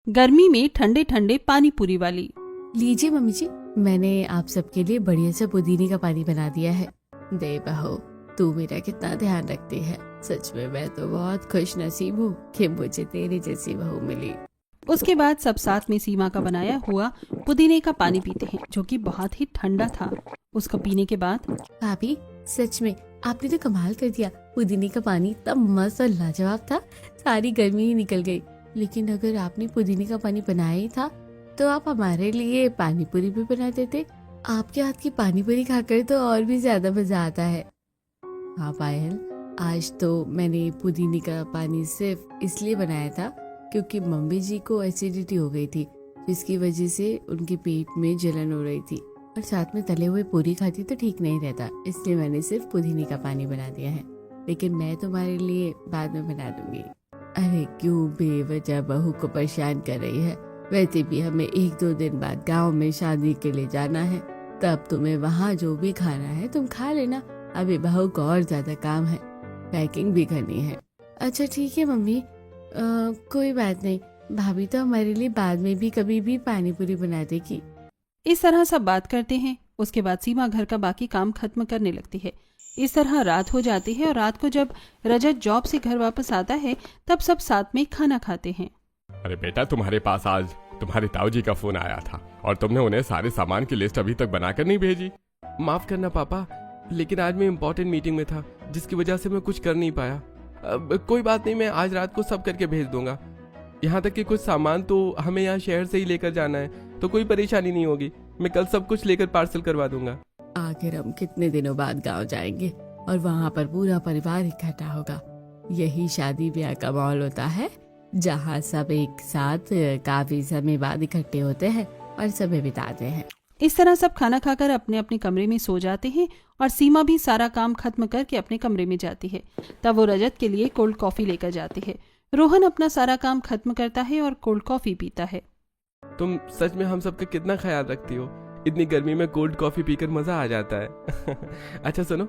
गर्मी में ठंडे ठंडे पानी पूरी वाली। लीजिए मम्मी जी, मैंने आप सबके लिए बढ़िया सा पुदीने का पानी बना दिया है। दे बहू, तू मेरा कितना ध्यान रखती है। सच में मैं तो बहुत खुश नसीब हूँ कि मुझे तेरे जैसी बहू मिली। उसके बाद सब साथ में सीमा का बनाया हुआ पुदीने का पानी पीते हैं, जो कि बहुत ही ठंडा था। उसको पीने के बाद भाभी, सच में आपने तो कमाल कर दिया। पुदीने का पानी तब मस्त और लाजवाब था, सारी गर्मी ही निकल गई। लेकिन अगर आपने पुदीने का पानी बनाया ही था तो आप हमारे लिए पानी पूरी भी बना देते। आपके हाथ की पानी पूरी खाकर तो और भी ज्यादा मजा आता है। हाँ पायल, आज तो मैंने पुदीने का पानी सिर्फ इसलिए बनाया था क्योंकि मम्मी जी को एसिडिटी हो गई थी, जिसकी वजह से उनके पेट में जलन हो रही थी और साथ में तले हुए पूरी खाती तो ठीक नहीं रहता, इसलिए मैंने सिर्फ पुदीने का पानी बना दिया है। लेकिन मैं तुम्हारे लिए बाद में बना दूंगी। अरे क्यों बेवजह बहू को परेशान कर रही है। वैसे भी हमें 1-2 दिन बाद गांव में शादी के लिए जाना है, तब तुम्हें वहाँ जो भी खाना है तुम खा लेना। अभी बहू को और ज्यादा काम है, पैकिंग भी करनी है। अच्छा ठीक है मम्मी, कोई बात नहीं। भाभी तो हमारे लिए बाद में भी कभी भी पानी पूरी बना देगी। इस तरह सब बात करते हैं। उसके बाद सीमा घर का बाकी काम खत्म करने लगती है। इस तरह रात हो जाती है और रात को जब रजत जॉब से घर वापस आता है तब सब साथ में खाना खाते हैं। अरे बेटा, तुम्हारे पास आज तुम्हारे ताऊजी का फोन आया था और तुमने उन्हें सारे सामान की लिस्ट अभी तक बनाकर नहीं भेजी। माफ करना पापा, लेकिन आज मैं इम्पोर्टेंट मीटिंग में था, जिसकी वजह से मैं कुछ कर नहीं पाया। कोई बात नहीं, मैं आज रात को सब करके भेज दूंगा। यहाँ तक कि कुछ सामान तो हमें यहाँ शहर से ही लेकर जाना है, तो कोई परेशानी नहीं होगी। मैं कल सब कुछ लेकर पार्सल करवा दूंगा। आखिर हम कितने दिनों बाद गांव जाएंगे और वहाँ पर पूरा परिवार इकट्ठा होगा। यही शादी ब्याह का माहौल होता है, जहाँ सब एक साथ काफी समय बाद इकट्ठे होते हैं और समय बिताते हैं। इस तरह सब खाना खाकर अपने अपने कमरे में सो जाते हैं और सीमा भी सारा काम खत्म करके अपने कमरे में जाती है। तब वो रजत के लिए कोल्ड कॉफी लेकर जाती है। रोहन अपना सारा काम खत्म करता है और कोल्ड कॉफी पीता है। तुम सच में हम सबका कितना ख्याल रखती हो। इतनी गर्मी में कोल्ड कॉफी पीकर मजा आ जाता है। अच्छा सुनो,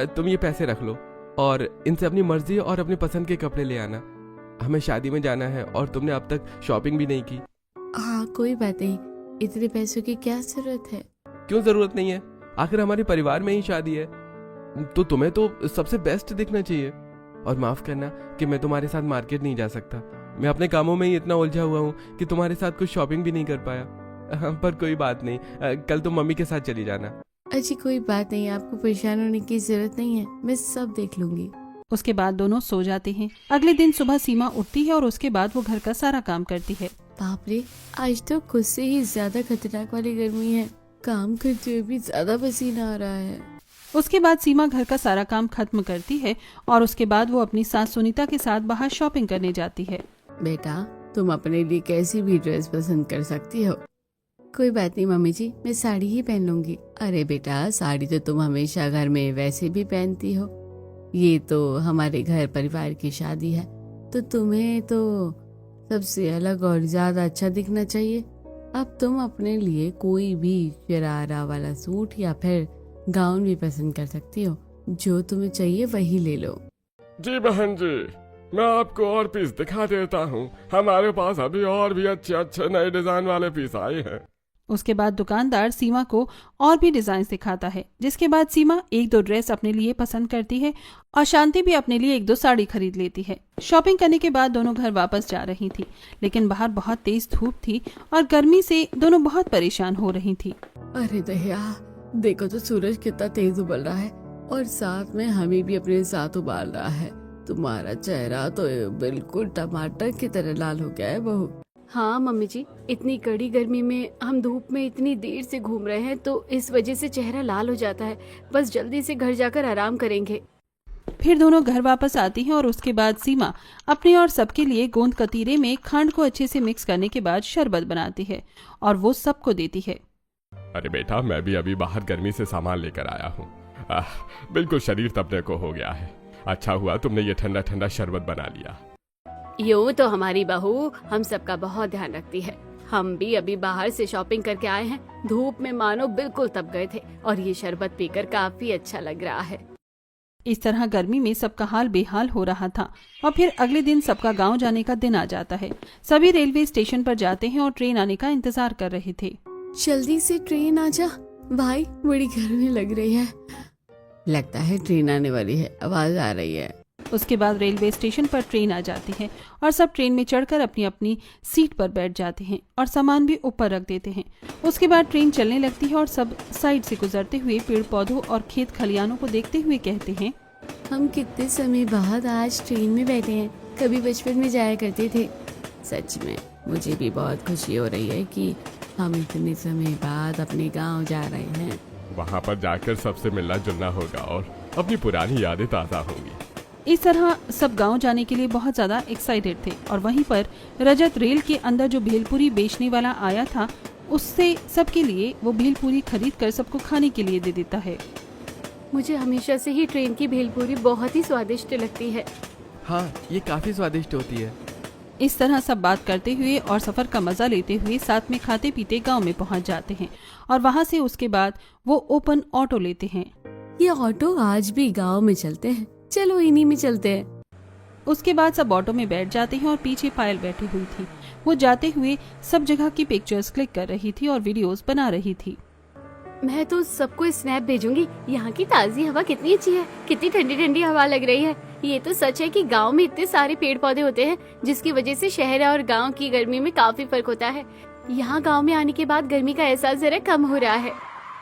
तुम ये पैसे रख लो और इनसे अपनी मर्जी और अपनी पसंद के कपड़े ले आना। हमें शादी में जाना है और तुमने अब तक शॉपिंग भी नहीं की। हाँ कोई बात नहीं, इतने पैसों की क्या जरूरत है। क्यों जरूरत नहीं है, आखिर हमारे परिवार में ही शादी है, तो तुम्हें तो सबसे बेस्ट दिखना चाहिए। और माफ करना कि मैं तुम्हारे साथ मार्केट नहीं जा सकता। मैं अपने कामों में ही इतना उलझा हुआ हूँ कि तुम्हारे साथ कुछ शॉपिंग भी नहीं कर पाया। पर कोई बात नहीं, कल तुम मम्मी के साथ चली जाना। अच्छी कोई बात नहीं, आपको परेशान होने की जरूरत नहीं है, मैं सब देख लूंगी। उसके बाद दोनों सो जाते हैं। अगले दिन सुबह सीमा उठती है और उसके बाद वो घर का सारा काम करती है। बाप रे, आज तो खुद से ही ज्यादा खतरनाक वाली गर्मी है। काम करते हुए भी ज्यादा पसीना आ रहा है। उसके बाद सीमा घर का सारा काम खत्म करती है और उसके बाद वो अपनी सास सुनीता के साथ बाहर शॉपिंग करने जाती है। बेटा, तुम अपने लिए कैसी भी ड्रेस पसंद कर सकती हो। कोई बात नहीं मम्मी जी, मैं साड़ी ही पहन लूंगी। अरे बेटा, साड़ी तो तुम हमेशा घर में वैसे भी पहनती हो। ये तो हमारे घर परिवार की शादी है, तो तुम्हें तो सबसे अलग और ज्यादा अच्छा दिखना चाहिए। अब तुम अपने लिए कोई भी शरारा वाला सूट या फिर गाउन भी पसंद कर सकती हो। जो तुम्हें चाहिए वही ले लो। जी बहन जी, मैं आपको और पीस दिखा देता हूँ। हमारे पास अभी और भी अच्छे अच्छे नए डिजाइन वाले पीस आए हैं। उसके बाद दुकानदार सीमा को और भी डिजाइन दिखाता है, जिसके बाद सीमा 1-2 ड्रेस अपने लिए पसंद करती है और शांति भी अपने लिए 1-2 साड़ी खरीद लेती है। शॉपिंग करने के बाद दोनों घर वापस जा रही थी, लेकिन बाहर बहुत तेज धूप थी और गर्मी से दोनों बहुत परेशान हो रही थी। अरे दहिया, देखो तो सूरज कितना तेज उबल रहा है और साथ में हमें भी अपने साथ उबाल रहा है। तुम्हारा चेहरा तो बिल्कुल टमाटर की तरह लाल हो गया है बहू। हाँ मम्मी जी, इतनी कड़ी गर्मी में हम धूप में इतनी देर से घूम रहे हैं, तो इस वजह से चेहरा लाल हो जाता है। बस जल्दी से घर जाकर आराम करेंगे। फिर दोनों घर वापस आती हैं और उसके बाद सीमा अपने और सबके लिए गोंद कतीरे में खांड को अच्छे से मिक्स करने के बाद शरबत बनाती है और वो सबको देती है। अरे बेटा, मैं भी अभी बाहर गर्मी से सामान लेकर आया हूँ। बिल्कुल शरीर तपने को हो गया है। अच्छा हुआ तुमने ये ठंडा ठंडा शरबत बना लिया। यूँ तो हमारी बहू हम सबका बहुत ध्यान रखती है। हम भी अभी बाहर से शॉपिंग करके आए हैं। धूप में मानो बिल्कुल तप गए थे और ये शरबत पीकर काफी अच्छा लग रहा है। इस तरह गर्मी में सबका हाल बेहाल हो रहा था और फिर अगले दिन सबका गांव जाने का दिन आ जाता है। सभी रेलवे स्टेशन पर जाते हैं और ट्रेन आने का इंतजार कर रहे थे। जल्दी से ट्रेन आ जा भाई, बड़ी गर्मी लग रही है। लगता है ट्रेन आने वाली है, आवाज आ रही है। उसके बाद रेलवे स्टेशन पर ट्रेन आ जाती है और सब ट्रेन में चढ़कर अपनी अपनी सीट पर बैठ जाते हैं और सामान भी ऊपर रख देते हैं। उसके बाद ट्रेन चलने लगती है और सब साइड से गुजरते हुए पेड़ पौधों और खेत खलियानों को देखते हुए कहते हैं, हम कितने समय बाद आज ट्रेन में बैठे हैं, कभी बचपन में जाया करते थे। सच में मुझे भी बहुत खुशी हो रही है कि हम इतने समय बाद अपने गांव जा रहे हैं। वहाँ पर जाकर सबसे मिलना जुलना होगा और अपनी पुरानी यादें ताज़ा होंगी। इस तरह सब गांव जाने के लिए बहुत ज्यादा एक्साइटेड थे और वहीं पर रजत रेल के अंदर जो भेलपुरी बेचने वाला आया था, उससे सबके लिए वो भेलपुरी खरीद कर सबको खाने के लिए दे देता है। मुझे हमेशा से ही ट्रेन की भेलपूरी बहुत ही स्वादिष्ट लगती है। हाँ, ये काफी स्वादिष्ट होती है। इस तरह सब बात करते हुए और सफर का मजा लेते हुए साथ में खाते पीते गांव में पहुंच जाते हैं और वहां से उसके बाद वो ओपन ऑटो लेते हैं। ये ऑटो आज भी गांव में चलते हैं, चलो इन्हीं में चलते हैं। उसके बाद सब ऑटो में बैठ जाते हैं और पीछे पायल बैठी हुई थी। वो जाते हुए सब जगह की पिक्चर्स क्लिक कर रही थी और वीडियोस बना रही थी। मैं तो सबको स्नैप भेजूंगी। यहाँ की ताजी हवा कितनी अच्छी है, कितनी ठंडी ठंडी हवा लग रही है। ये तो सच है कि गांव में इतने सारे पेड़ पौधे होते हैं, जिसकी वजह से शहर और गांव की गर्मी में काफी फर्क होता है। यहाँ गांव में आने के बाद गर्मी का एहसास जरा कम हो रहा है।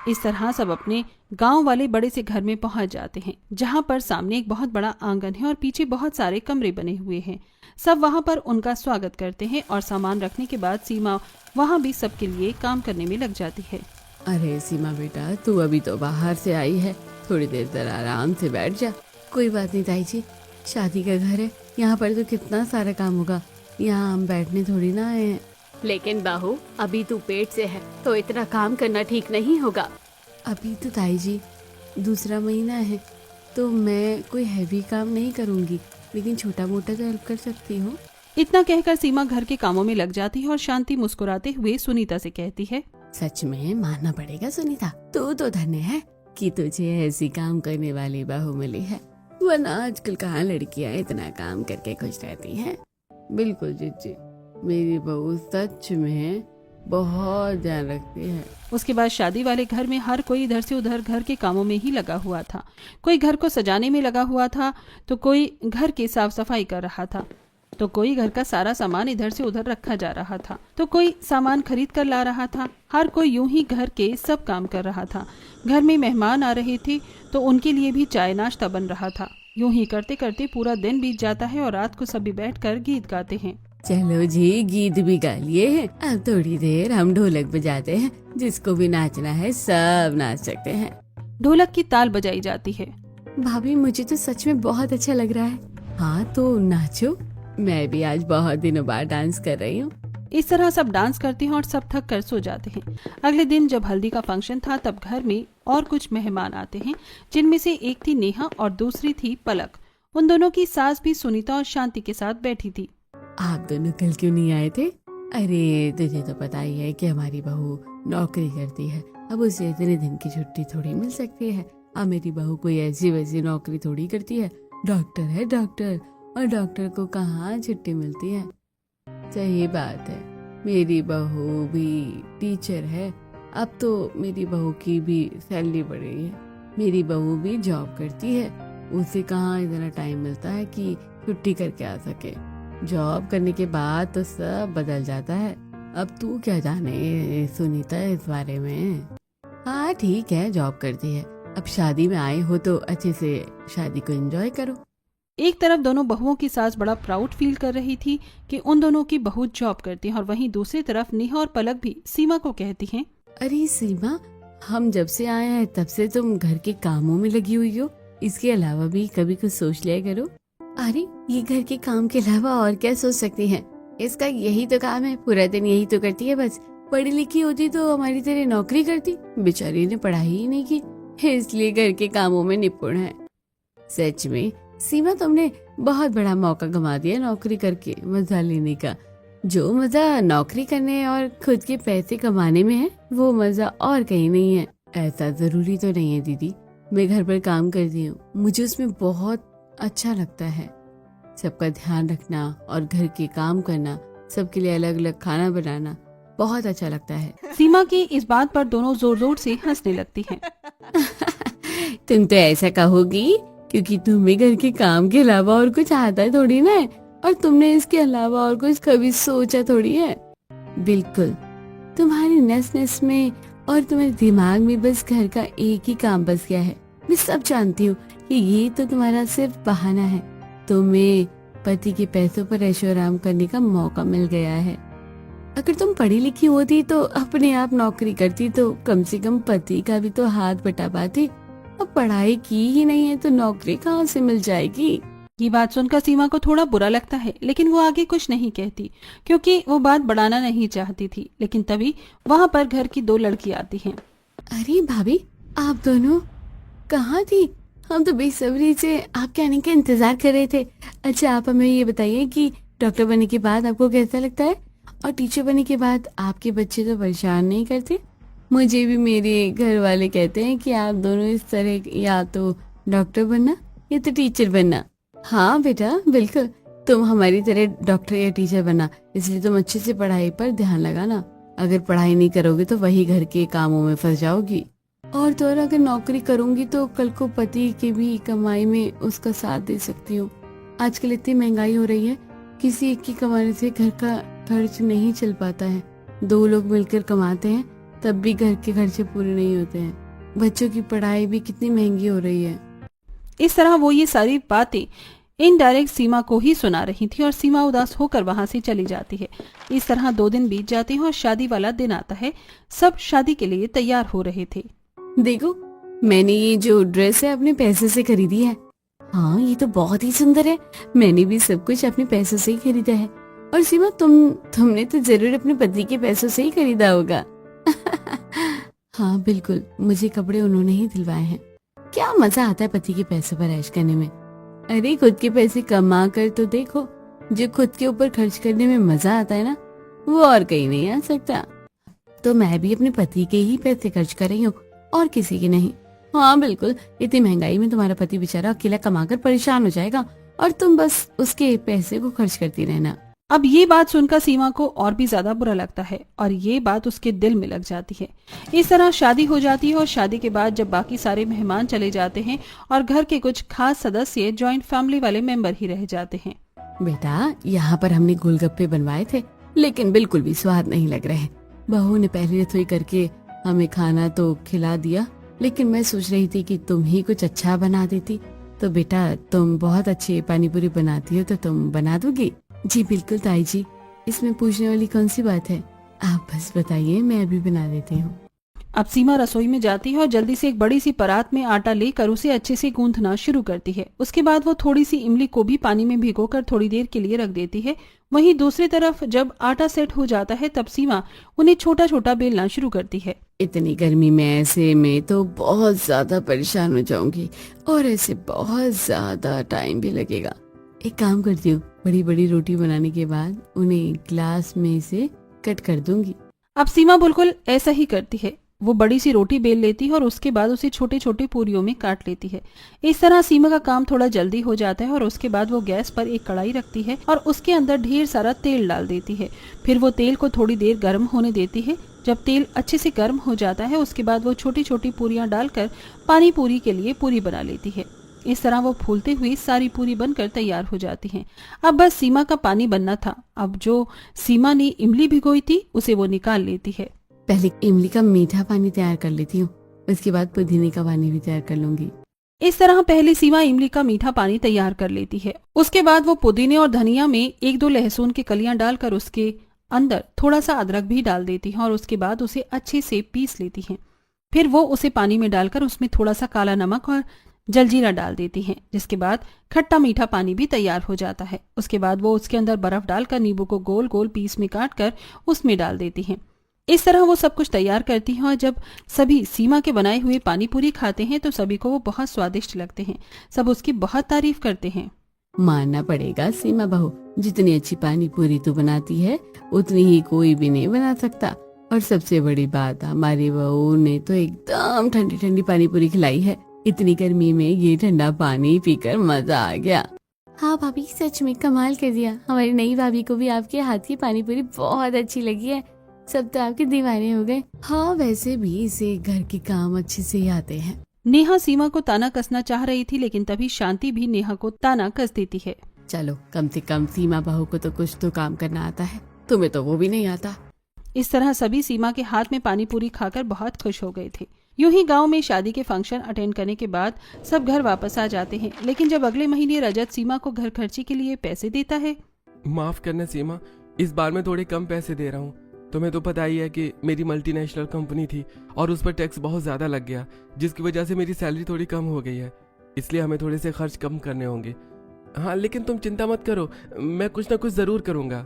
इस तरह सब अपने गांव वाले बड़े से घर में पहुंच जाते हैं, जहां पर सामने एक बहुत बड़ा आंगन है और पीछे बहुत सारे कमरे बने हुए हैं। सब वहां पर उनका स्वागत करते हैं और सामान रखने के बाद सीमा वहां भी सबके लिए काम करने में लग जाती है। अरे सीमा बेटा, तू अभी तो बाहर से आई है, थोड़ी देर जरा आराम से बैठ जा। कोई बात नहीं ताई जी, शादी का घर है, यहाँ पर तो कितना सारा काम होगा, यहाँ हम बैठने थोड़ी ना आए हैं। लेकिन बहू, अभी तू पेट से है तो इतना काम करना ठीक नहीं होगा। अभी तो ताई जी दूसरा महीना है, तो मैं कोई हैवी काम नहीं करूँगी, लेकिन छोटा मोटा तो हेल्प कर सकती हूँ। इतना कहकर सीमा घर के कामों में लग जाती है और शांति मुस्कुराते हुए सुनीता से कहती है, सच में मानना पड़ेगा सुनीता, तू तो धन्य है कि तुझे ऐसी काम करने वाली बहू मिली है, वरना आजकल कहाँ लड़कियां इतना काम करके खुश रहती हैं। बिल्कुल जीजी, मेरी बहू सच में बहुत ध्यान रखती है। उसके बाद शादी वाले घर में हर कोई इधर से उधर घर के कामों में ही लगा हुआ था। कोई घर को सजाने में लगा हुआ था, तो कोई घर की साफ सफाई कर रहा था, तो कोई घर का सारा सामान इधर से उधर रखा जा रहा था, तो कोई सामान खरीद कर ला रहा था। हर कोई यूं ही घर के सब काम कर रहा था। घर में मेहमान आ रहे थे तो उनके लिए भी चाय नाश्ता बन रहा था। यूं ही करते करते पूरा दिन बीत जाता है और रात को सभी बैठकर गीत गाते हैं। चलो जी, गीत भी गा लिए हैं, अब थोड़ी देर हम ढोलक बजाते हैं, जिसको भी नाचना है सब नाच सकते हैं। ढोलक की ताल बजाई जाती है। भाभी, मुझे तो सच में बहुत अच्छा लग रहा है। हाँ तो नाचो, मैं भी आज बहुत दिनों बाद डांस कर रही हूँ। इस तरह सब डांस करते हैं और सब थक कर सो जाते हैं। अगले दिन जब हल्दी का फंक्शन था, तब घर में और कुछ मेहमान आते हैं, जिनमें से एक थी नेहा और दूसरी थी पलक। उन दोनों की सास भी सुनीता और शांति के साथ बैठी थी। आप दोनों कल क्यों नहीं आए थे? अरे तुझे तो पता ही है कि हमारी बहू नौकरी करती है, अब उसे इतने दिन की छुट्टी थोड़ी मिल सकती है। अब मेरी बहू कोई ऐसी वैसी नौकरी थोड़ी करती है, डॉक्टर है डॉक्टर, और डॉक्टर को कहाँ छुट्टी मिलती है। सही बात है, मेरी बहू भी टीचर है, अब तो मेरी बहू की भी सैलरी बढ़ गई है। मेरी बहू भी जॉब करती है, उसे कहाँ इतना टाइम मिलता है कि छुट्टी करके आ सके। जॉब करने के बाद तो सब बदल जाता है। अब तू क्या जाने सुनीता इस बारे में। हाँ ठीक है, जॉब करती है, अब शादी में आए हो तो अच्छे से शादी को एंजॉय करो। एक तरफ दोनों बहुओं की सास बड़ा प्राउड फील कर रही थी कि उन दोनों की बहू जॉब करती है, और वहीं दूसरी तरफ नेहा और पलक भी सीमा को कहती हैं, अरे सीमा, हम जब से आए हैं तब से तुम घर के कामों में लगी हुई हो, इसके अलावा भी कभी कुछ सोच लिया करो। अरे ये घर के काम के अलावा और क्या सोच सकती हैं? इसका यही तो काम है, पूरा दिन यही तो करती है बस। पढ़ी लिखी होती तो हमारी तरह नौकरी करती, बेचारी ने पढ़ाई ही नहीं की, इसलिए घर के कामों में निपुण है। सच में सीमा, तुमने बहुत बड़ा मौका गंवा दिया नौकरी करके मजा लेने का। जो मजा नौकरी करने और खुद के पैसे कमाने में है, वो मजा और कहीं नहीं है। ऐसा जरूरी तो नहीं है दीदी, मैं घर पर काम करती हूँ, मुझे उसमें बहुत अच्छा लगता है। सबका ध्यान रखना और घर के काम करना, सबके लिए अलग अलग खाना बनाना बहुत अच्छा लगता है। सीमा की इस बात पर दोनों जोर जोर से हंसने लगती हैं। तुम तो ऐसा कहोगी क्योंकि तुम्हें घर के काम के अलावा और कुछ आता थोड़ी ना है, और तुमने इसके अलावा और कुछ कभी सोचा थोड़ी है। बिल्कुल, तुम्हारी नस नस में और तुम्हारे दिमाग में बस घर का एक ही काम बस गया है। मैं सब जानती हूँ कि ये तो तुम्हारा सिर्फ बहाना है। तुम्हें पति के पैसों पर ऐशो आराम करने का मौका मिल गया है। अगर तुम पढ़ी लिखी होती तो अपने आप नौकरी करती तो कम से कम पति का भी तो हाथ बटा पाती। अब पढ़ाई की ही नहीं है तो नौकरी कहाँ से मिल जाएगी। ये बात सुनकर सीमा को थोड़ा बुरा लगता है, लेकिन वो आगे कुछ नहीं कहती क्योंकि वो बात बढ़ाना नहीं चाहती थी। लेकिन तभी वहाँ पर घर की 2 लड़की आती हैं। अरे भाभी, आप दोनों कहाँ थी? हम तो बेसब्री से आपके आने का इंतजार कर रहे थे। अच्छा, आप हमें ये बताइए कि डॉक्टर बनने के बाद आपको कैसा लगता है, और टीचर बनने के बाद आपके बच्चे तो परेशान नहीं करते? मुझे भी मेरे घर वाले कहते हैं कि आप दोनों इस तरह या तो डॉक्टर बनना या तो टीचर बनना। हाँ बेटा, बिल्कुल, तुम हमारी तरह डॉक्टर या टीचर बनना, इसलिए तुम अच्छे से पढ़ाई पर ध्यान लगाना। अगर पढ़ाई नहीं करोगे तो वही घर के कामों में फंस जाओगी, और तो और अगर नौकरी करूंगी तो कल को पति की भी कमाई में उसका साथ दे सकती हूँ। आजकल इतनी महंगाई हो रही है, किसी एक की कमाने से घर का खर्च नहीं चल पाता है। 2 लोग मिलकर कमाते हैं तब भी घर के खर्चे पूरे नहीं होते हैं। बच्चों की पढ़ाई भी कितनी महंगी हो रही है। इस तरह वो ये सारी बातें इनडायरेक्ट सीमा को ही सुना रही थी और सीमा उदास होकर वहाँ से चली जाती है। इस तरह 2 दिन बीत जाते हैं और शादी वाला दिन आता है। सब शादी के लिए तैयार हो रहे थे। देखो, मैंने ये जो ड्रेस है अपने पैसे से खरीदी है। हाँ, ये तो बहुत ही सुंदर है। मैंने भी सब कुछ अपने पैसों से ही खरीदा है। और सीमा, तुमने तो जरूर अपने पति के पैसों से ही खरीदा होगा। हाँ बिल्कुल, मुझे कपड़े उन्होंने ही दिलवाए हैं। क्या मजा आता है पति के पैसों पर ऐश करने में। अरे खुद के पैसे कमा कर तो देखो, जो खुद के ऊपर खर्च करने में मजा आता है ना, वो और कहीं नहीं आ सकता। तो मैं भी अपने पति के ही पैसे खर्च कर रही हूँ और किसी के नहीं। हाँ बिल्कुल, इतनी महंगाई में तुम्हारा पति बेचारा अकेला कमाकर परेशान हो जाएगा और तुम बस उसके पैसे को खर्च करती रहना। अब ये बात सुनकर सीमा को और भी ज्यादा बुरा लगता है और ये बात उसके दिल में लग जाती है। इस तरह शादी हो जाती है और शादी के बाद जब बाकी सारे मेहमान चले जाते हैं और घर के कुछ खास सदस्य जॉइंट फैमिली वाले मेंबर ही रह जाते हैं। बेटा, यहाँ पर हमने गोलगप्पे बनवाए थे, लेकिन बिल्कुल भी स्वाद नहीं लग रहे। बहू ने पहली रसोई करके हमें खाना तो खिला दिया, लेकिन मैं सोच रही थी कि तुम ही कुछ अच्छा बना देती। तो बेटा, तुम बहुत अच्छी पानी पूरी बनाती हो, तो तुम बना दोगी? जी बिल्कुल ताई जी, इसमें पूछने वाली कौन सी बात है। आप बस बताइए, मैं अभी बना देती हूँ। अब सीमा रसोई में जाती है और जल्दी से एक बड़ी सी परात में आटा लेकर उसे अच्छे से गूंथना शुरू करती है। उसके बाद वो थोड़ी सी इमली को भी पानी में भिगोकर थोड़ी देर के लिए रख देती है। वहीं दूसरी तरफ जब आटा सेट हो जाता है तब सीमा उन्हें छोटा छोटा बेलना शुरू करती है। इतनी गर्मी में ऐसे में तो बहुत ज्यादा परेशान हो जाऊंगी और ऐसे बहुत ज्यादा टाइम भी लगेगा। एक काम करती हूँ, बड़ी बड़ी रोटी बनाने के बाद उन्हें ग्लास में से कट कर दूंगी। अब सीमा बिल्कुल ऐसा ही करती है। वो बड़ी सी रोटी बेल लेती है और उसके बाद उसे छोटे छोटे पूरियों में काट लेती है। इस तरह सीमा का काम थोड़ा जल्दी हो जाता है और उसके बाद वो गैस पर एक कढ़ाई रखती है और उसके अंदर ढेर सारा तेल डाल देती है। फिर वो तेल को थोड़ी देर गर्म होने देती है। जब तेल अच्छे से गर्म हो जाता है उसके बाद वो छोटी छोटी पूरियां डालकर पानी पूरी के लिए पूरी बना लेती है। इस तरह वो फूलते हुए सारी पूरी बनकर तैयार हो जाती हैं। अब बस सीमा का पानी बनना था। अब जो सीमा ने इमली भिगोई थी उसे वो निकाल लेती है। पहले इमली का मीठा पानी तैयार कर लेती हूँ, उसके बाद पुदीने का पानी भी तैयार कर लूंगी। इस तरह पहले सीमा इमली का मीठा पानी तैयार कर लेती है। उसके बाद वो पुदीने और धनिया में 1-2 लहसुन की कलियां डालकर उसके अंदर थोड़ा सा अदरक भी डाल देती है और उसके बाद उसे अच्छे से पीस लेती है। फिर वो उसे पानी में डालकर उसमें थोड़ा सा काला नमक और जलजीरा डाल देती हैं, जिसके बाद खट्टा मीठा पानी भी तैयार हो जाता है। उसके बाद वो उसके अंदर बर्फ डालकर नींबू को गोल गोल पीस में काट कर उसमें डाल देती हैं। इस तरह वो सब कुछ तैयार करती हैं और जब सभी सीमा के बनाए हुए पानी पूरी खाते हैं तो सभी को वो बहुत स्वादिष्ट लगते हैं। सब उसकी बहुत तारीफ करते हैं। मानना पड़ेगा सीमा बहू, जितनी अच्छी पानी पूरी तू बनाती है उतनी ही कोई भी नहीं बना सकता। और सबसे बड़ी बात, हमारी बहू ने तो एकदम ठंडी ठंडी पानी पूरी खिलाई है। इतनी गर्मी में ये ठंडा पानी पीकर मजा आ गया। हाँ भाभी, सच में कमाल कर दिया। हमारी नई भाभी को भी आपके हाथ की पानी पूरी बहुत अच्छी लगी है। सब तो आपके दीवाने हो गए। हाँ, वैसे भी इसे घर के काम अच्छे से ही आते हैं। नेहा सीमा को ताना कसना चाह रही थी, लेकिन तभी शांति भी नेहा को ताना कस देती है। चलो, कम से कम सीमा बहू को तो कुछ तो काम करना आता है, तुम्हें तो वो भी नहीं आता। इस तरह सभी सीमा के हाथ में पानी पूरी खाकर बहुत खुश हो गए थे। यूं ही गांव में शादी के फंक्शन अटेंड करने के बाद सब घर वापस आ जाते हैं, लेकिन जब अगले महीने रजत सीमा को घर खर्ची के लिए पैसे देता है। माफ करना सीमा, इस बार मैं थोड़े कम पैसे दे रहा हूँ। तुम्हें तो पता ही है कि मेरी मल्टीनेशनल कंपनी थी और उस पर टैक्स बहुत ज्यादा लग गया, जिसकी वजह से मेरी सैलरी थोड़ी कम हो गई है। इसलिए हमें थोड़े से खर्च कम करने होंगे। हाँ, लेकिन तुम चिंता मत करो, मैं कुछ ना कुछ जरूर करूंगा।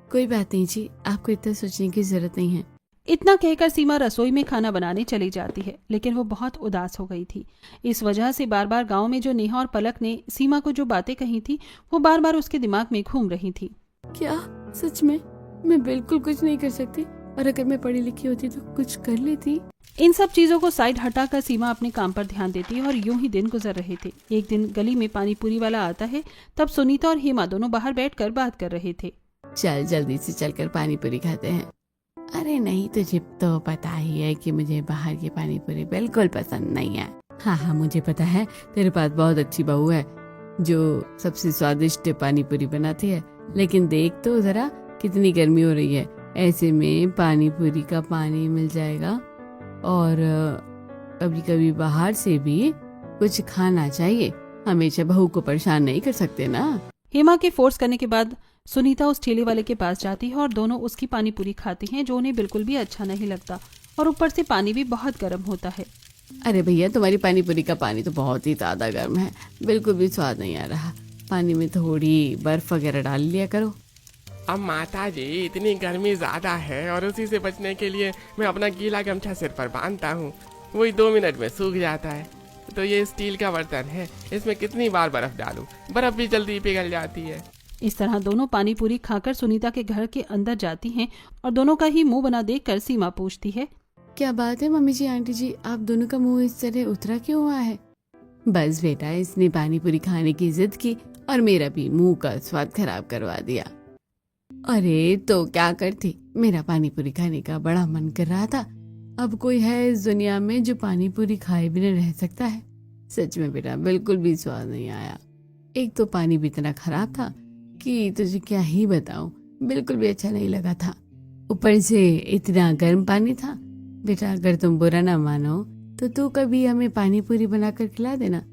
कोई बात नहीं जी, आपको इतना सोचने की जरूरत नहीं है। इतना कहकर सीमा रसोई में खाना बनाने चली जाती है, लेकिन वो बहुत उदास हो गई थी। इस वजह से बार बार गांव में जो नेहा और पलक ने सीमा को जो बातें कही थी, वो बार बार उसके दिमाग में घूम रही थी। क्या सच में मैं बिल्कुल कुछ नहीं कर सकती? और अगर मैं पढ़ी लिखी होती तो कुछ कर लेती। इन सब चीजों को साइड हटाकर सीमा अपने काम पर ध्यान देती है और यूं ही दिन गुजर रहे थे। एक दिन गली में पानी पूरी वाला आता है, तब सुनीता और हेमा दोनों बाहर बैठकर बात कर रहे थे। चल जल्दी से चलकर पानी पूरी खाते हैं। अरे नहीं, तुझे तो पता ही है कि मुझे बाहर की पानी पूरी बिल्कुल पसंद नहीं है। हाँ हाँ, मुझे पता है, तेरे पास बहुत अच्छी बहू है जो सबसे स्वादिष्ट पानी पूरी बनाती है। लेकिन देख तो जरा कितनी गर्मी हो रही है, ऐसे में पानी पूरी का पानी मिल जाएगा। और कभी कभी बाहर से भी कुछ खाना चाहिए, हमेशा बहू को परेशान नहीं कर सकते ना। हेमा के फोर्स करने के बाद सुनीता उस ठेले वाले के पास जाती है और दोनों उसकी पानी पूरी खाती हैं, जो उन्हें बिल्कुल भी अच्छा नहीं लगता और ऊपर से पानी भी बहुत गर्म होता है। अरे भैया, तुम्हारी पानी पूरी का पानी तो बहुत ही ज्यादा गर्म है, बिल्कुल भी स्वाद नहीं आ रहा। पानी में थोड़ी बर्फ वगैरह डाल लिया करो। अब माता जी, इतनी गर्मी ज्यादा है और उसी से बचने के लिए मैं अपना गीला गमछा सिर पर बांधता हूँ, वही 2 मिनट में सूख जाता है। तो ये स्टील का बर्तन है, इसमें कितनी बार बर्फ डालूं, बर्फ भी जल्दी पिघल जाती है। इस तरह दोनों पानी पूरी खाकर सुनीता के घर के अंदर जाती हैं और दोनों का ही मुंह बना देखकर सीमा पूछती है, क्या बात है मम्मी जी, आंटी जी, आप दोनों का मुंह इस तरह उतरा क्यों हुआ है? बस बेटा, इसने पानी पूरी खाने की जिद की और मेरा भी मुंह का स्वाद खराब करवा दिया। अरे तो क्या करती, मेरा पानी पूरी खाने का बड़ा मन कर रहा था। अब कोई है इस दुनिया में जो पानी पूरी खाए बिना रह सकता है? सच में बेटा, बिल्कुल भी स्वाद नहीं आया। एक तो पानी भी इतना खराब था कि तुझे क्या ही बताऊं, बिल्कुल भी अच्छा नहीं लगा था। ऊपर से इतना गर्म पानी था। बेटा, अगर तुम बुरा ना मानो तो तू कभी हमें पानी पूरी बनाकर खिला देना।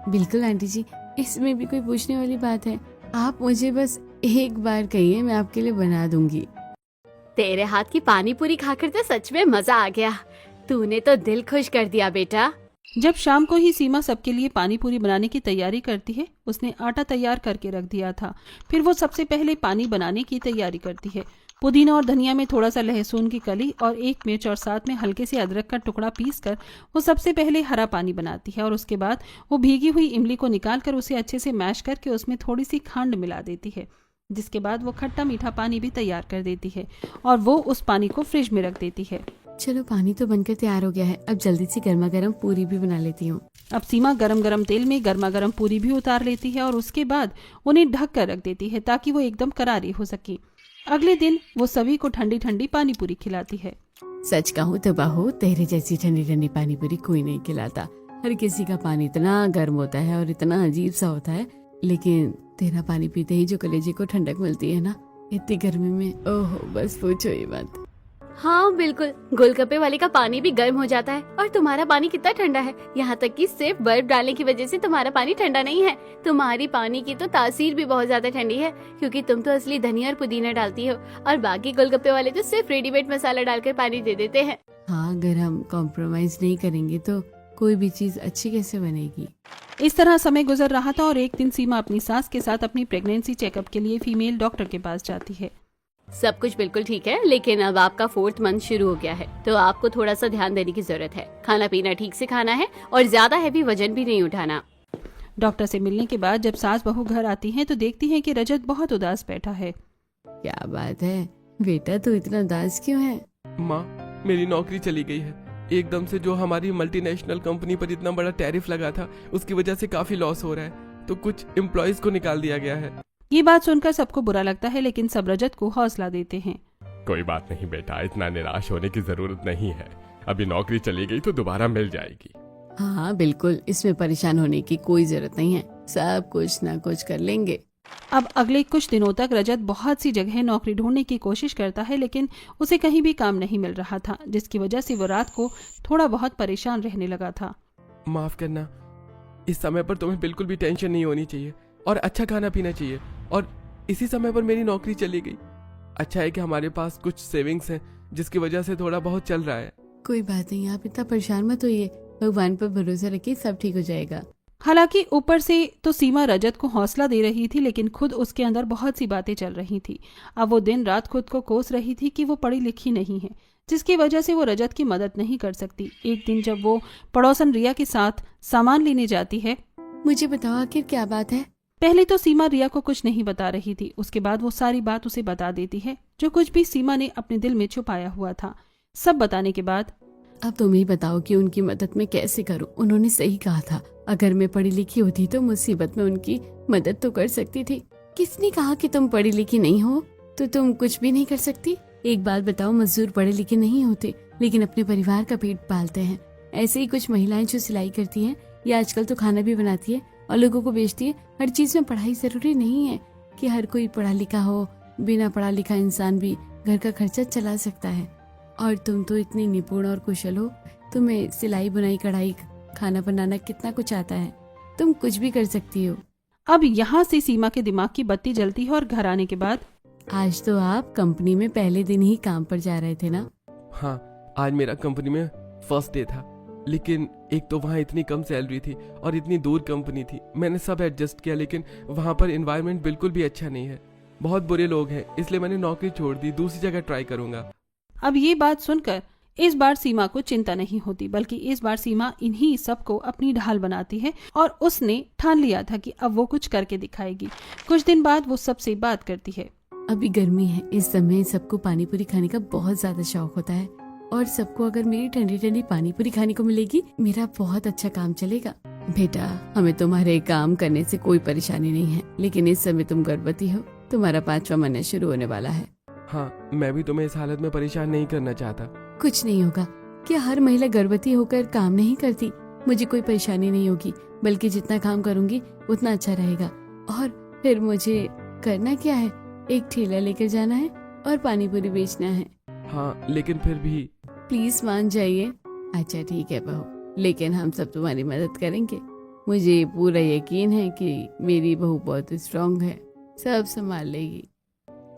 बिल्कुल आंटी जी, इसमें भी कोई पूछने वाली बात है? आप मुझे बस एक बार कहिए, मैं आपके लिए बना दूंगी। तेरे हाथ की पानी पूरी खाकर तो सच में मजा आ गया। तूने तो दिल खुश कर दिया बेटा। जब शाम को ही सीमा सबके लिए पानी पूरी बनाने की तैयारी करती है। उसने आटा तैयार करके रख दिया था। फिर वो सबसे पहले पानी बनाने की तैयारी करती है। पुदीना और धनिया में थोड़ा सा लहसुन की कली और 1 मिर्च और साथ में हल्के से अदरक का टुकड़ा पीसकर वो सबसे पहले हरा पानी बनाती है और उसके बाद वो भीगी हुई इमली को निकालकर उसे अच्छे से मैश करके उसमें थोड़ी सी खंड मिला देती है, जिसके बाद वो खट्टा मीठा पानी भी तैयार कर देती है और वो उस पानी को फ्रिज में रख देती है। चलो, पानी तो बनकर तैयार हो गया है, अब जल्दी से गर्मा गर्म पूरी भी बना लेती हूँ। अब सीमा गरम गरम तेल में गर्मा गर्म पूरी भी उतार लेती है और उसके बाद उन्हें ढक कर रख देती है ताकि वो एकदम करारी हो सके। अगले दिन वो सभी को ठंडी ठंडी पानी पूरी खिलाती है। सच कहूँ तो बहू, तेरे जैसी ठंडी ठंडी पानी पूरी कोई नहीं खिलाता। हर किसी का पानी इतना गर्म होता है और इतना अजीब सा होता है, लेकिन तेरा पानी पीते ही जो कलेजे को ठंडक मिलती है ना, इतनी गर्मी में, ओहो बस पूछो ये बात। हाँ बिल्कुल, गोलगप्पे वाले का पानी भी गर्म हो जाता है और तुम्हारा पानी कितना ठंडा है। यहाँ तक कि सिर्फ बर्फ डालने की वजह से तुम्हारा पानी ठंडा नहीं है, तुम्हारी पानी की तो तासीर भी बहुत ज्यादा ठंडी है, क्योंकि तुम तो असली धनिया और पुदीना डालती हो और बाकी गोलगप्पे वाले तो सिर्फ रेडीमेड मसाला डालकर पानी दे देते हैं। हाँ, अगर हम कॉम्प्रोमाइज नहीं करेंगे तो कोई भी चीज अच्छी कैसे बनेगी। इस तरह समय गुजर रहा था और एक दिन सीमा अपनी सास के साथ अपनी प्रेगनेंसी चेकअप के लिए फीमेल डॉक्टर के पास जाती है। सब कुछ बिल्कुल ठीक है, लेकिन अब आपका 4th मंथ शुरू हो गया है, तो आपको थोड़ा सा ध्यान देने की जरूरत है। खाना पीना ठीक से खाना है और ज्यादा हैवी वजन भी नहीं उठाना। डॉक्टर से मिलने के बाद जब सास बहू घर आती हैं तो देखती हैं कि रजत बहुत उदास बैठा है। क्या बात है बेटा, तू इतना उदास क्यों है? माँ, मेरी नौकरी चली गई है एकदम से जो हमारी मल्टीनेशनल कंपनी पर इतना बड़ा टैरिफ लगा था उसकी वजह से काफी लॉस हो रहा है, तो कुछ एम्प्लॉयज को निकाल दिया गया है। ये बात सुनकर सबको बुरा लगता है, लेकिन सब रजत को हौसला देते हैं। कोई बात नहीं बेटा, इतना निराश होने की जरूरत नहीं है। अभी नौकरी चली गई तो दोबारा मिल जाएगी। हाँ बिल्कुल, इसमें परेशान होने की कोई जरूरत नहीं है, सब कुछ ना कुछ कर लेंगे। अब अगले कुछ दिनों तक रजत बहुत सी जगह नौकरी ढूंढने की कोशिश करता है, लेकिन उसे कहीं भी काम नहीं मिल रहा था, जिसकी वजह से वो रात को थोड़ा बहुत परेशान रहने लगा था। माफ करना, इस समय पर तुम्हें बिल्कुल भी टेंशन नहीं होनी चाहिए और अच्छा खाना पीना चाहिए। और इसी समय पर मेरी नौकरी चली गई। अच्छा है कि हमारे पास कुछ सेविंग्स हैं जिसकी वजह से थोड़ा बहुत चल रहा है। कोई बात नहीं, आप इतना परेशान मत होइए, भगवान पर भरोसा रखिए, सब ठीक हो जाएगा। हालांकि ऊपर से तो सीमा रजत को हौसला दे रही थी, लेकिन खुद उसके अंदर बहुत सी बातें चल रही थी। अब वो दिन रात खुद को कोस रही थी कि वो पढ़ी लिखी नहीं है, जिसकी वजह से वो रजत की मदद नहीं कर सकती। एक दिन जब वो पड़ोसन रिया के साथ सामान लेने जाती है, मुझे बताओ आखिर क्या बात है। पहले तो सीमा रिया को कुछ नहीं बता रही थी, उसके बाद वो सारी बात उसे बता देती है, जो कुछ भी सीमा ने अपने दिल में छुपाया हुआ था। सब बताने के बाद अब तुम ही बताओ कि उनकी मदद मैं कैसे करूं। उन्होंने सही कहा था, अगर मैं पढ़ी लिखी होती तो मुसीबत में उनकी मदद तो कर सकती थी। किसने कहा कि तुम पढ़ी लिखी नहीं हो तो तुम कुछ भी नहीं कर सकती? एक बात बताओ, मजदूर पढ़े लिखे नहीं होते लेकिन अपने परिवार का पेट पालते हैं। ऐसे ही कुछ महिलाएं जो सिलाई करती हैं या आजकल तो खाना भी बनाती है और लोगों को बेचती है। हर चीज में पढ़ाई जरूरी नहीं है कि हर कोई पढ़ा लिखा हो, बिना पढ़ा लिखा इंसान भी घर का खर्चा चला सकता है। और तुम तो इतनी निपुण और कुशल हो, तुम्हें सिलाई बुनाई कढ़ाई खाना बनाना कितना कुछ आता है, तुम कुछ भी कर सकती हो। अब यहाँ से सीमा के दिमाग की बत्ती जलती है और घर आने के बाद आज तो आप कंपनी में पहले दिन ही काम पर जा रहे थे ना? हाँ, आज मेरा कंपनी में फर्स्ट डे था, लेकिन एक तो वहाँ इतनी कम सैलरी थी और इतनी दूर कंपनी थी। मैंने सब एडजस्ट किया, लेकिन वहाँ पर एनवायरनमेंट बिल्कुल भी अच्छा नहीं है, बहुत बुरे लोग हैं, इसलिए मैंने नौकरी छोड़ दी, दूसरी जगह ट्राई करूंगा। अब ये बात सुनकर इस बार सीमा को चिंता नहीं होती, बल्कि इस बार सीमा इन्हीं सबको अपनी ढाल बनाती है और उसने ठान लिया था कि अब वो कुछ करके दिखाएगी। कुछ दिन बाद वो सबसे बात करती है। अभी गर्मी है, इस समय सबको पानी पूरी खाने का बहुत ज्यादा शौक होता है और सबको अगर मेरी ठंडी ठंडी पानी पूरी खाने को मिलेगी, मेरा बहुत अच्छा काम चलेगा। बेटा, हमें तुम्हारे काम करने से कोई परेशानी नहीं है, लेकिन इस समय तुम गर्भवती हो, तुम्हारा 5वां महीना शुरू होने वाला है। हाँ, मैं भी तुम्हें इस हालत में परेशान नहीं करना चाहता। कुछ नहीं होगा। क्या हर महिला गर्भवती होकर काम नहीं करती? मुझे कोई परेशानी नहीं होगी, बल्कि जितना काम करूंगी उतना अच्छा रहेगा। और फिर मुझे करना क्या है, एक ठेला लेकर जाना है और पानी पूरी बेचना है। हाँ, लेकिन फिर भी प्लीज मान जाइए। अच्छा ठीक है बहू, लेकिन हम सब तुम्हारी मदद करेंगे। मुझे पूरा यकीन है कि मेरी बहू बहुत स्ट्रांग है, सब संभाल लेगी।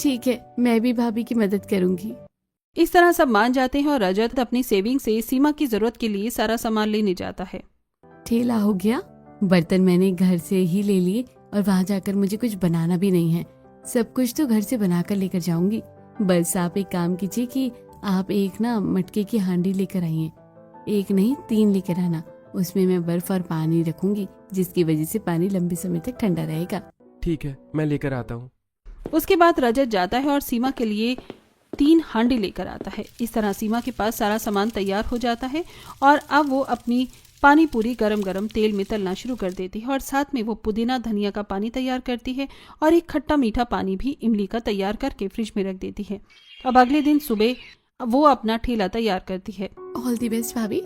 ठीक है, मैं भी भाभी की मदद करूंगी। इस तरह सब मान जाते हैं और रजत अपनी सेविंग से सीमा की जरूरत के लिए सारा सामान लेने जाता है। ठेला हो गया, बर्तन मैंने घर से ही ले लिए और वहाँ जाकर मुझे कुछ बनाना भी नहीं है, सब कुछ तो घर से बनाकर लेकर जाऊंगी। बस आप एक काम कीजिए कि आप एक ना मटके की हांडी लेकर आइए, एक नहीं 3 लेकर आना। उसमें मैं बर्फ और पानी रखूंगी, जिसकी वजह से पानी लंबे समय तक ठंडा रहेगा। ठीक है, मैं लेकर आता हूँ। उसके बाद रजत जाता है और सीमा के लिए 3 हांडी लेकर आता है। इस तरह सीमा के पास सारा सामान तैयार हो जाता है और अब वो अपनी पानी पूरी गरम गरम तेल में तलना शुरू कर देती है और साथ में वो पुदीना धनिया का पानी तैयार करती है और एक खट्टा मीठा पानी भी इमली का तैयार करके फ्रिज में रख देती है। अब अगले दिन सुबह वो अपना ठेला तैयार करती है। ऑल दी बेस्ट भाभी,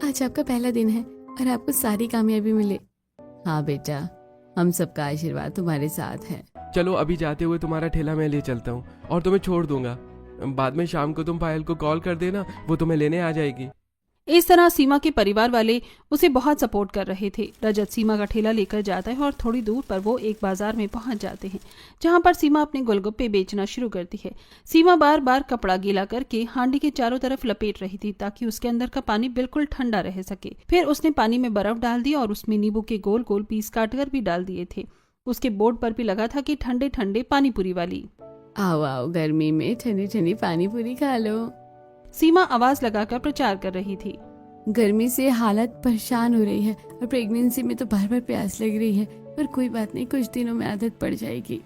आज आपका पहला दिन है और आपको सारी कामयाबी मिले। हाँ बेटा, हम सबका आशीर्वाद तुम्हारे साथ है। चलो, अभी जाते हुए तुम्हारा ठेला मैं ले चलता हूँ और तुम्हें छोड़ दूंगा। बाद में शाम को तुम पायल को कॉल कर देना, वो तुम्हें लेने आ जाएगी। इस तरह सीमा के परिवार वाले उसे बहुत सपोर्ट कर रहे थे। रजत सीमा का ठेला लेकर जाता है और थोड़ी दूर पर वो एक बाजार में पहुंच जाते हैं, जहां पर सीमा अपने गोलगप्पे बेचना शुरू करती है। सीमा बार बार कपड़ा गीला करके हांडी के चारों तरफ लपेट रही थी ताकि उसके अंदर का पानी बिल्कुल ठंडा रह सके। फिर उसने पानी में बर्फ डाल दी और उसमें नींबू के गोल गोल पीस काटकर भी डाल दिए थे। उसके बोर्ड पर भी लगा था कि ठंडे ठंडे पानी पूरी वाली। आओ आओ, गर्मी में ठंडी ठंडी पानी पूरी खा लो। सीमा आवाज लगाकर प्रचार कर रही थी। गर्मी से हालत परेशान हो रही है और प्रेगनेंसी में तो बार बार प्यास लग रही है, पर कोई बात नहीं, कुछ दिनों में आदत पड़ जाएगी।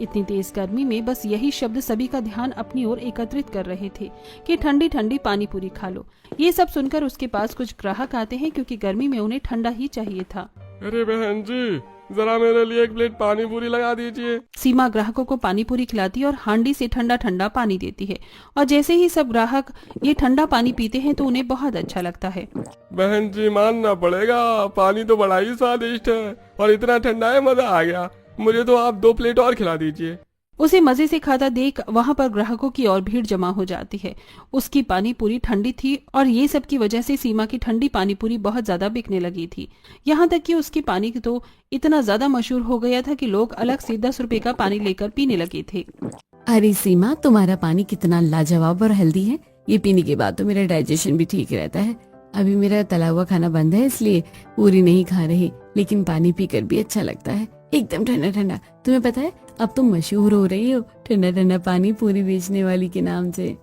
इतनी तेज गर्मी में बस यही शब्द सभी का ध्यान अपनी ओर एकत्रित कर रहे थे कि ठंडी ठंडी पानी पूरी खा लो। ये सब सुनकर उसके पास कुछ ग्राहक आते हैं क्योंकि गर्मी में उन्हें ठंडा ही चाहिए था। अरे बहन जी, जरा मेरे लिए एक प्लेट पानी पूरी लगा दीजिए। सीमा ग्राहकों को पानी पूरी खिलाती है और हांडी से ठंडा ठंडा पानी देती है और जैसे ही सब ग्राहक ये ठंडा पानी पीते हैं तो उन्हें बहुत अच्छा लगता है। बहन जी मानना पड़ेगा, पानी तो बड़ा ही स्वादिष्ट है और इतना ठंडा है, मजा आ गया। मुझे तो आप 2 प्लेट और खिला दीजिए। उसे मजे से खाता देख वहां पर ग्राहकों की और भीड़ जमा हो जाती है। उसकी पानी पूरी ठंडी थी और ये सब की वजह से सीमा की ठंडी पानी पूरी बहुत ज्यादा बिकने लगी थी। यहाँ तक कि उसकी पानी तो इतना ज्यादा मशहूर हो गया था कि लोग अलग से 10 रुपए का पानी लेकर पीने लगे थे। अरे सीमा, तुम्हारा पानी कितना लाजवाब और हेल्दी है। ये पीने के बाद तो मेरा डाइजेशन भी ठीक रहता है। अभी मेरा तला हुआ खाना बंद है इसलिए पूरी नहीं खा रही, लेकिन पानी पीकर भी अच्छा लगता है, एकदम ठंडा ठंडा। तुम्हें पता है अब तुम मशहूर हो रही हो ठंडा ठंडा पानी पूरी बेचने वाली के नाम से।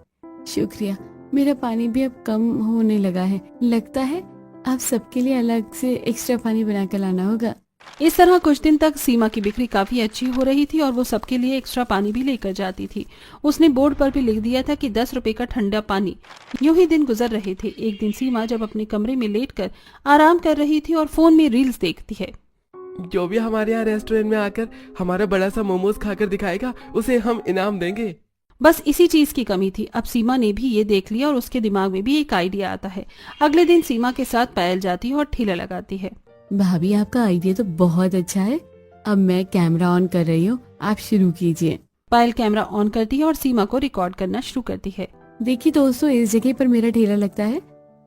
शुक्रिया, मेरा पानी भी अब कम होने लगा है। लगता है अब सबके लिए अलग से एक्स्ट्रा पानी बना कर लाना होगा। इस तरह कुछ दिन तक सीमा की बिक्री काफी अच्छी हो रही थी और वो सबके लिए एक्स्ट्रा पानी भी लेकर जाती थी। उसने बोर्ड पर भी लिख दिया था कि 10 रुपए का ठंडा पानी। यूं ही दिन गुजर रहे थे। एक दिन सीमा जब अपने कमरे में लेटकर आराम कर रही थी और फोन में रील्स देखती है। जो भी हमारे यहाँ रेस्टोरेंट में आकर हमारा बड़ा सा मोमोज खाकर दिखाएगा उसे हम इनाम देंगे। बस इसी चीज की कमी थी। अब सीमा ने भी ये देख लिया और उसके दिमाग में भी एक आइडिया आता है। अगले दिन सीमा के साथ पायल जाती है और ठेला लगाती है। भाभी, आपका आइडिया तो बहुत अच्छा है। अब मैं कैमरा ऑन कर रही हूँ, आप शुरू कीजिए। पायल कैमरा ऑन करती है और सीमा को रिकॉर्ड करना शुरू करती है। देखिए दोस्तों, इस जगह पर मेरा ठेला लगता है।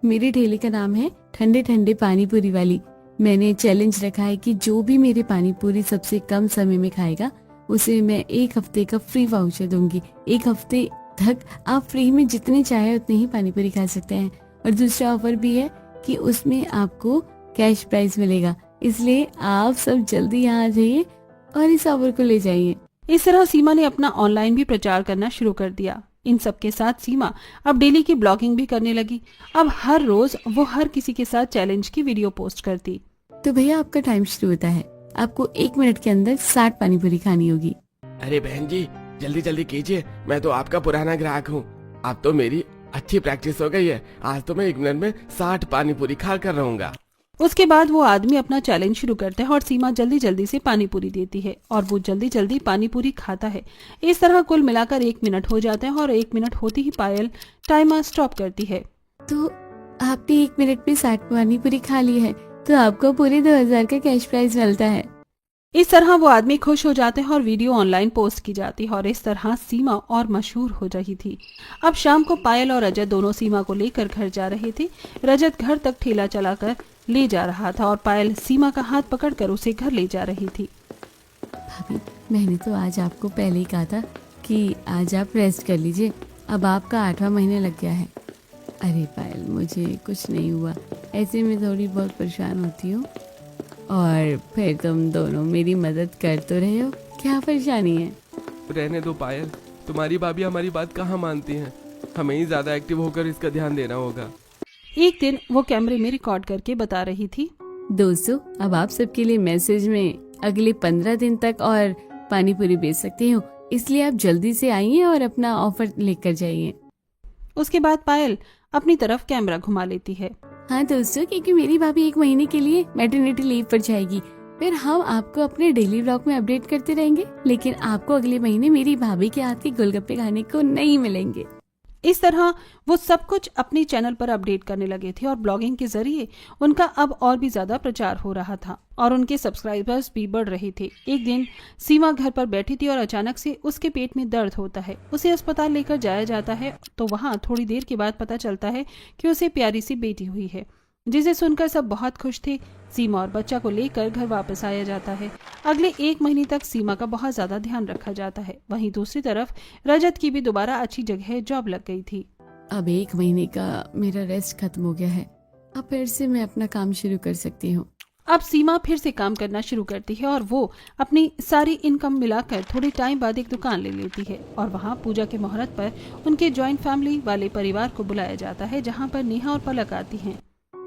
मेरे ठेले का नाम है ठंडे ठंडे पानी पूरी वाली। मैंने चैलेंज रखा है कि जो भी मेरे पानी पूरी सबसे कम समय में खाएगा उसे मैं 1 हफ्ते का फ्री वाउचर दूंगी। 1 हफ्ते तक आप फ्री में जितने चाहे उतने ही पानी पूरी खा सकते हैं। और दूसरा ऑफर भी है कि उसमें आपको कैश प्राइज मिलेगा, इसलिए आप सब जल्दी यहाँ आ जाइए और इस ऑफर को ले जाइए। इस तरह सीमा ने अपना ऑनलाइन भी प्रचार करना शुरू कर दिया। इन सब के साथ सीमा अब डेली की ब्लॉगिंग भी करने लगी। अब हर रोज वो हर किसी के साथ चैलेंज की वीडियो पोस्ट करती। तो भैया, आपका टाइम शुरू होता है। आपको 1 मिनट के अंदर 60 पानी पूरी खानी होगी। अरे बहन जी, जल्दी जल्दी कीजिए, मैं तो आपका पुराना ग्राहक हूँ। अब तो मेरी अच्छी प्रैक्टिस हो गई है। आज तो मैं 1 मिनट में 60 पानी पूरी खा कर रहूंगा। उसके बाद वो आदमी अपना चैलेंज शुरू करता है और सीमा जल्दी जल्दी से पानी पूरी देती है और वो जल्दी जल्दी पानी पूरी खाता है। इस तरह कुल मिलाकर 1 मिनट हो जाता है और 1 मिनट होती ही पायल टाइमर स्टॉप करती है। तो आपने 1 मिनट में 60 पानी पूरी खा ली है, तो आपको पूरे 2000 का कैश प्राइज मिलता है। इस तरह वो आदमी खुश हो जाते हैं और वीडियो ऑनलाइन पोस्ट की जाती है और इस तरह सीमा और मशहूर हो रही थी। अब शाम को पायल और रजत दोनों सीमा को लेकर घर जा रहे थे। रजत घर तक ठेला चलाकर ले जा रहा था और पायल सीमा का हाथ पकड़कर उसे घर ले जा रही थी। भाभी, मैंने तो आज आपको पहले ही कहा था कि आज आप रेस्ट कर लीजिए। अब आपका 8वां महीना लग गया है। अरे पायल, मुझे कुछ नहीं हुआ, ऐसे में थोड़ी बहुत परेशान होती हूँ और फिर तुम दोनों मेरी मदद कर तो रहे हो। क्या परेशानी है? रहने दो पायल, तुम्हारी भाभी हमारी बात कहाँ मानती हैं। हमें ही ज्यादा एक्टिव होकर इसका ध्यान देना होगा। एक दिन वो कैमरे में रिकॉर्ड करके बता रही थी। दोस्तों, अब आप सबके लिए मैसेज में अगले 15 दिन तक और पानी पूरी बेच सकती हो, इसलिए आप जल्दी से आइए और अपना ऑफर लेकर जाइए। उसके बाद पायल अपनी तरफ कैमरा घुमा लेती है। हाँ दोस्तों, क्योंकि मेरी भाभी 1 महीने के लिए मैटरनिटी लीव पर जाएगी, फिर हम आपको अपने डेली व्लॉग में अपडेट करते रहेंगे, लेकिन आपको अगले महीने मेरी भाभी के हाथ के गोलगप्पे खाने को नहीं मिलेंगे। इस तरह वो सब कुछ अपने चैनल पर अपडेट करने लगे थे और ब्लॉगिंग के जरिए उनका अब और भी ज्यादा प्रचार हो रहा था और उनके सब्सक्राइबर्स भी बढ़ रहे थे। एक दिन सीमा घर पर बैठी थी और अचानक से उसके पेट में दर्द होता है। उसे अस्पताल लेकर जाया जाता है तो वहां थोड़ी देर के बाद पता चलता है कि उसे प्यारी सी बेटी हुई है, जिसे सुनकर सब बहुत खुश थे। सीमा और बच्चा को लेकर घर वापस आया जाता है। अगले 1 महीने तक सीमा का बहुत ज्यादा ध्यान रखा जाता है। वहीं दूसरी तरफ रजत की भी दोबारा अच्छी जगह जॉब लग गई थी। अब 1 महीने का मेरा रेस्ट खत्म हो गया है, अब फिर से मैं अपना काम शुरू कर सकती हूँ। अब सीमा फिर से काम करना शुरू करती है और वो अपनी सारी इनकम मिलाकर थोड़े टाइम बाद एक दुकान ले लेती है और वहाँ पूजा के मुहूर्त पर उनके जॉइंट फैमिली वाले परिवार को बुलाया जाता है, जहाँ पर नेहा और पलक आती हैं।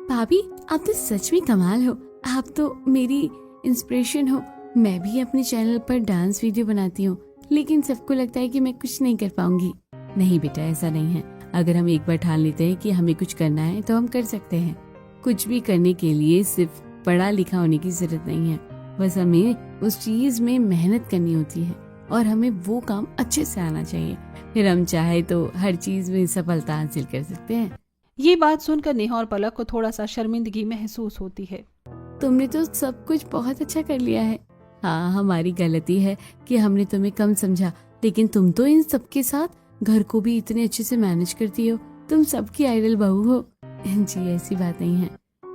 भाभी, आप तो सच में कमाल हो, आप तो मेरी इंस्पिरेशन हो। मैं भी अपने चैनल पर डांस वीडियो बनाती हूँ, लेकिन सबको लगता है कि मैं कुछ नहीं कर पाऊंगी। नहीं बेटा, ऐसा नहीं है। अगर हम एक बार ठान लेते हैं कि हमें कुछ करना है तो हम कर सकते हैं। कुछ भी करने के लिए सिर्फ पढ़ा लिखा होने की जरूरत नहीं है, बस हमें उस चीज में मेहनत करनी होती है और हमें वो काम अच्छे से आना चाहिए। फिर हम चाहे तो हर चीज में सफलता हासिल कर सकते हैं। ये बात सुनकर नेहा और पलक को थोड़ा सा शर्मिंदगी महसूस होती है। तुमने तो सब कुछ बहुत अच्छा कर लिया है। हाँ, हमारी गलती है कि हमने तुम्हें कम समझा, लेकिन तुम तो इन सबके साथ घर को भी इतने अच्छे से मैनेज करती हो। तुम सबकी आइडल बहू हो। जी, ऐसी बात नहीं है।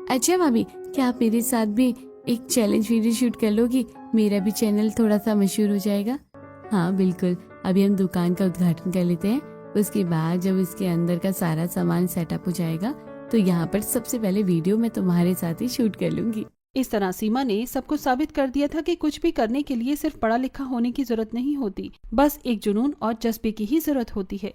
अच्छा भाभी, क्या आप मेरे साथ भी एक चैलेंज वीडियो शूट कर लोगी? मेरा भी चैनल थोड़ा सा मशहूर हो जाएगा। हाँ बिल्कुल, अभी हम दुकान का उद्घाटन कर लेते हैं, उसके बाद जब इसके अंदर का सारा सामान सेटअप हो जाएगा तो यहाँ पर सबसे पहले वीडियो मैं तुम्हारे साथ ही शूट कर लूंगी। इस तरह सीमा ने सबको साबित कर दिया था कि कुछ भी करने के लिए सिर्फ पढ़ा लिखा होने की जरूरत नहीं होती, बस एक जुनून और जज्बे की ही जरूरत होती है।